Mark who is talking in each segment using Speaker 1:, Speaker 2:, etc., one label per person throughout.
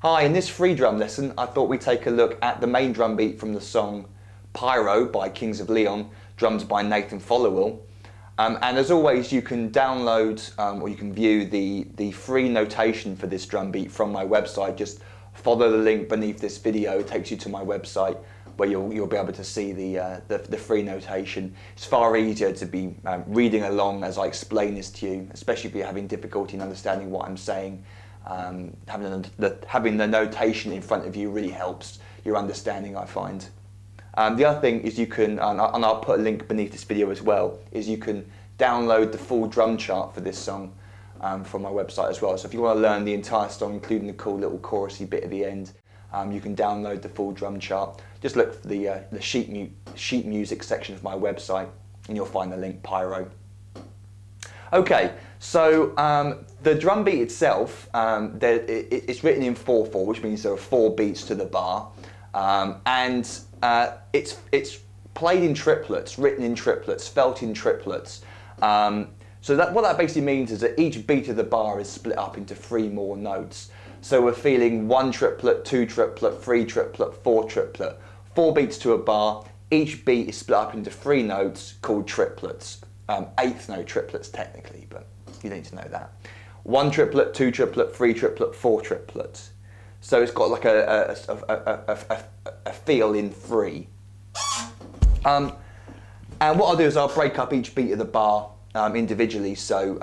Speaker 1: Hi, in this free drum lesson, I thought we'd take a look at the main drum beat from the song Pyro by Kings of Leon, drums by Nathan Followill. And as always, you can download or you can view the free notation for this drum beat from my website. Just follow the link beneath this video, it takes you to my website where you'll be able to see the free notation. It's far easier to be reading along as I explain this to you, especially if you're having difficulty in understanding what I'm saying. Having the notation in front of you really helps your understanding, I find. The other thing is you can, and I'll put a link beneath this video as well, is you can download the full drum chart for this song from my website as well. So if you want to learn the entire song, including the cool little chorusy bit at the end, you can download the full drum chart. Just look for the sheet music section of my website and you'll find the link, Pyro. Okay, so the drum beat itself, it's written in 4/4, which means there are 4 beats to the bar, and it's played in triplets, written in triplets, felt in triplets. So what that basically means is that each beat of the bar is split up into 3 more notes. So we're feeling 1 triplet, 2 triplet, 3 triplet, 4 triplet. 4 beats to a bar. Each beat is split up into 3 notes called triplets. 8th note triplets technically, but you need to know that. 1 triplet, 2 triplet, 3 triplet, 4 triplets. So it's got like a feel in 3. And what I'll do is I'll break up each beat of the bar individually, so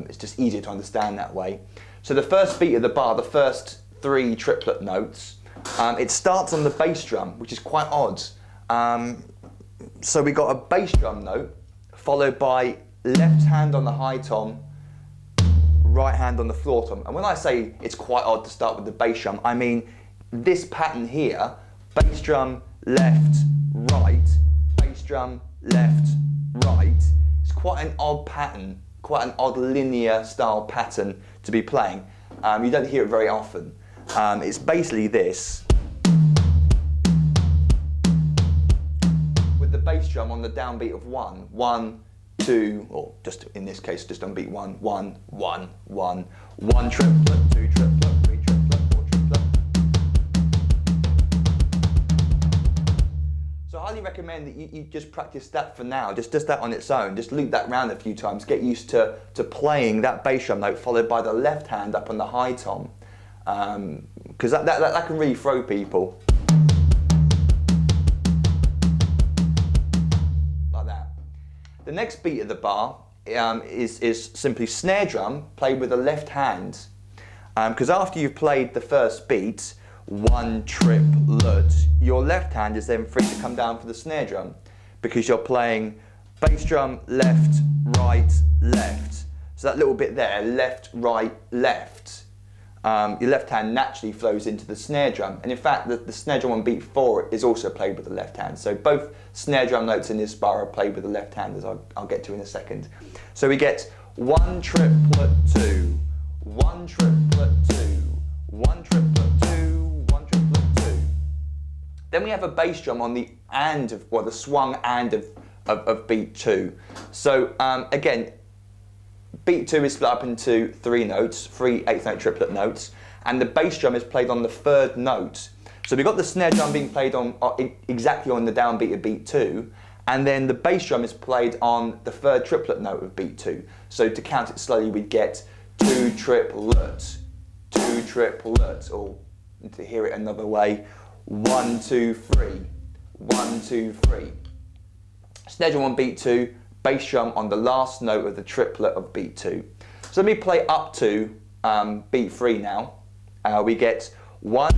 Speaker 1: it's just easier to understand that way. So the first beat of the bar, the first 3 triplet notes, it starts on the bass drum, which is quite odd. So we got a bass drum note, followed by left hand on the high tom, right hand on the floor tom. And when I say it's quite odd to start with the bass drum, I mean this pattern here, bass drum, left, right, bass drum, left, right. It's quite an odd pattern, quite an odd linear style pattern to be playing. You don't hear it very often. It's basically this, with the bass drum on the downbeat of 1, 1, 2, or just in this case, just on beat 1, 1, 1, 1, 1 triplet, 2 triplet, 3 triplet, 4 triplet. So I highly recommend that you just practice that for now, just that on its own. Just loop that round a few times, get used to playing that bass drum note followed by the left hand up on the high tom, because that can really throw people. The next beat of the bar is simply snare drum played with the left hand, because after you've played the first beat, 1 triplet, your left hand is then free to come down for the snare drum, because you're playing bass drum, left, right, left. So that little bit there, left, right, left, your left hand naturally flows into the snare drum. And in fact, the snare drum on beat 4 is also played with the left hand. So both snare drum notes in this bar are played with the left hand, as I'll get to in a second. So we get 1 triplet 2, 1 triplet 2, 1 triplet 2, 1 triplet 2. Then we have a bass drum on the and of, or the swung and of beat 2. So again, beat 2 is split up into 3 notes, 3 8th note triplet notes, and the bass drum is played on the 3rd note. So we've got the snare drum being played on exactly on the downbeat of beat 2, and then the bass drum is played on the 3rd triplet note of beat 2. So to count it slowly, we'd get 2 triplet, 2 triplet, or to hear it another way, 1 2 3, 1 2 3. Snare drum on beat 2, bass drum on the last note of the triplet of beat 2. So let me play up to beat 3 now. We get 1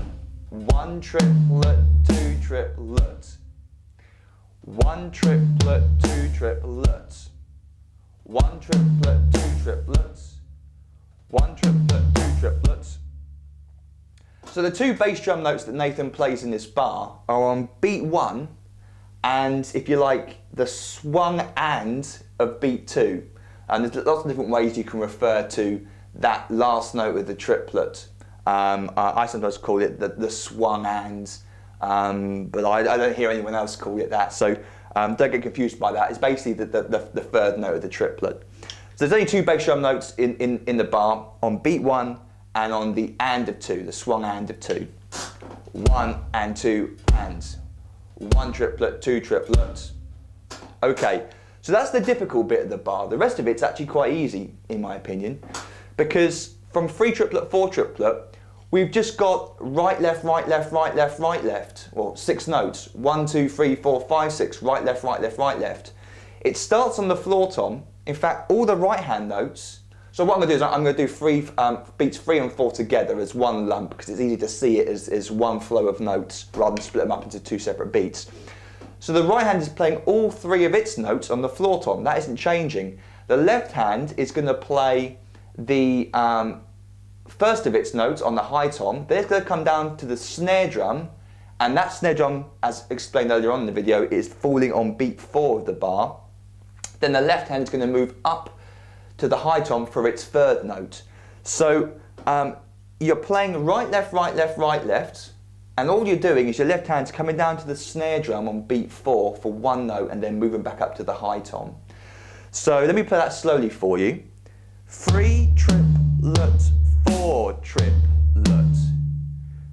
Speaker 1: triplet, 2 triplet, 1 triplet, 2 triplets, 1 triplet, 2 triplets, 1 triplet, 2 triplets. So the 2 bass drum notes that Nathan plays in this bar are on beat 1 and, if you like, the swung and of beat 2. And there's lots of different ways you can refer to that last note of the triplet. I sometimes call it the swung and, but I don't hear anyone else call it that, so don't get confused by that. It's basically the 3rd note of the triplet. So there's only 2 bass drum notes in the bar, on beat 1 and on the and of 2, the swung and of 2. 1 and 2 and. 1 triplet, 2 triplets. Okay, so that's the difficult bit of the bar. The rest of it's actually quite easy, in my opinion, because from 3 triplet, 4 triplet, we've just got right, left, right, left, right, left, right, left, or 6 notes. 1, 2, 3, 4, 5, 6, right, left, right, left, right, left. It starts on the floor tom. In fact, all the right hand notes. So what I'm going to do is I'm going to do beats 3 and 4 together as one lump, because it's easy to see it as one flow of notes rather than split them up into 2 separate beats. So the right hand is playing all 3 of its notes on the floor tom. That isn't changing. The left hand is going to play the first of its notes on the high tom. Then it's going to come down to the snare drum, and that snare drum, as explained earlier on in the video, is falling on beat 4 of the bar. Then the left hand is going to move up to the high tom for its 3rd note. So you're playing right, left, right, left, right, left, and all you're doing is your left hand's coming down to the snare drum on beat 4 for 1 note and then moving back up to the high tom. So let me play that slowly for you. 3 triplet, 4 triplet.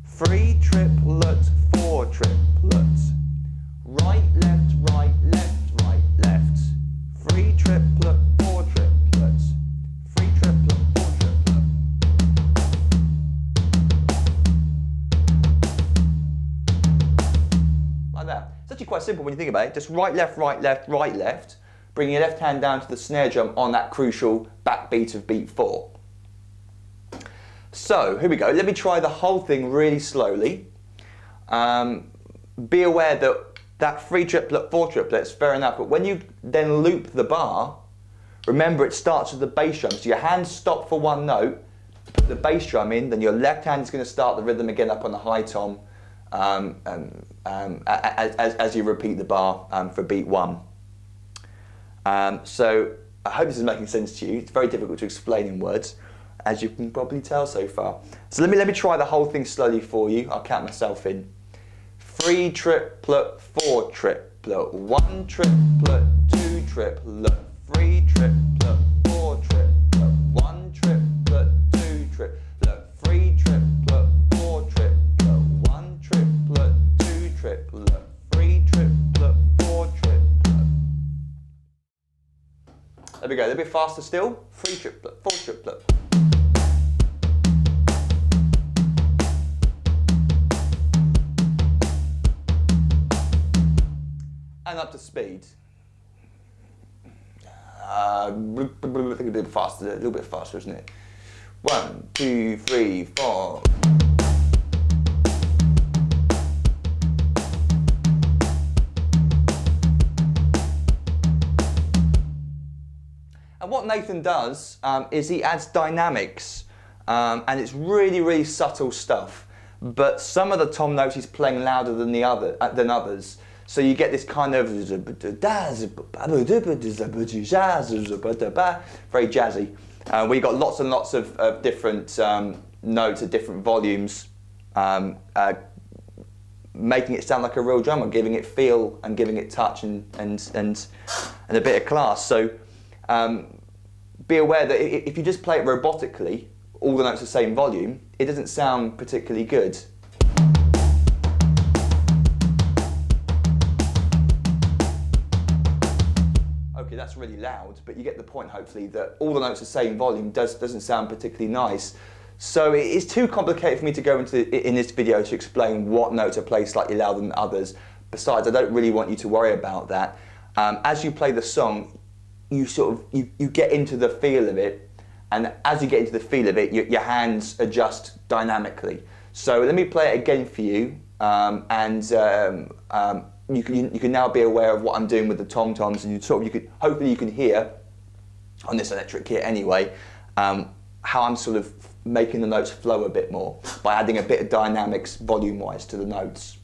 Speaker 1: 3 triplet, 4 triplet. Right, left, right, left, right, left. 3 triplet, 4 triplets. 3 triplet, 4 triplet. Like that. It's actually quite simple when you think about it. Just right, left, right, left, right, left. Bring your left hand down to the snare drum on that crucial backbeat of beat 4. So, here we go. Let me try the whole thing really slowly. Be aware that that 3 triplet, 4 triplets, fair enough, but when you then loop the bar, remember it starts with the bass drum. So your hands stop for 1 note, put the bass drum in, then your left hand is going to start the rhythm again up on the high tom as you repeat the bar for beat 1. So I hope this is making sense to you. It's very difficult to explain in words, as you can probably tell so far. So let me try the whole thing slowly for you. I'll count myself in. 3 triplet, 4 triplet, 1 triplet, 2 triplet, 3 triplet, 4 triplet, 1 triplet, 2 triplet, 3 triplet, 4 triplet, 1 triplet, 2 triplet, 3 triplet, 4 triplet. There we go, a little bit faster still. 3 triplet, 4 triplet. And up to speed. I think a little bit faster, isn't it? 1, 2, 3, 4. And what Nathan does is he adds dynamics, and it's really, really subtle stuff. But some of the tom notes he's playing louder than others. So you get this kind of very jazzy. We got lots and lots of different notes at different volumes, making it sound like a real drummer, giving it feel and giving it touch and a bit of class. So be aware that if you just play it robotically, all the notes the same volume, it doesn't sound particularly good. Okay, that's really loud, but you get the point, hopefully, that all the notes the same volume doesn't sound particularly nice. So it is too complicated for me to go into in this video to explain what notes are played slightly louder than others. Besides, I don't really want you to worry about that. As you play the song, you get into the feel of it, and as you get into the feel of it, your hands adjust dynamically. So let me play it again for you, you can now be aware of what I'm doing with the tom-toms, and hopefully you can hear on this electric kit anyway how I'm sort of making the notes flow a bit more by adding a bit of dynamics volume-wise to the notes.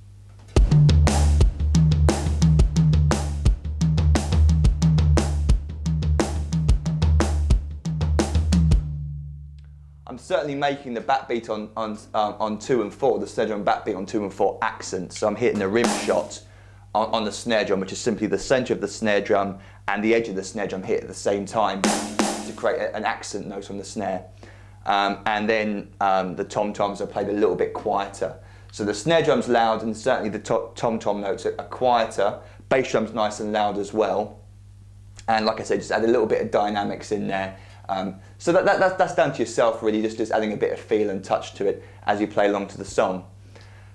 Speaker 1: I'm certainly making the backbeat on 2 and 4, the snare drum backbeat on 2 and 4 accent, so I'm hitting a rim shot on the snare drum, which is simply the centre of the snare drum and the edge of the snare drum hit at the same time to create an accent note on the snare. and then the tom-toms are played a little bit quieter. So the snare drum's loud, and certainly the tom-tom notes are quieter. Bass drum's nice and loud as well. And like I said, just add a little bit of dynamics in there. So that's down to yourself really, just adding a bit of feel and touch to it as you play along to the song.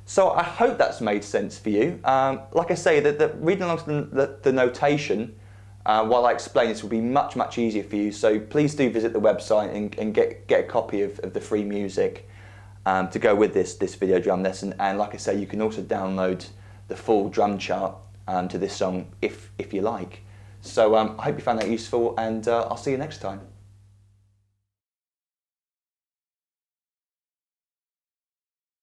Speaker 1: So I hope that's made sense for you. Like I say, reading along to the notation while I explain this will be much, much easier for you. So please do visit the website and get a copy of the free music to go with this video drum lesson. And like I say, you can also download the full drum chart to this song if you like. So I hope you found that useful, and I'll see you next time.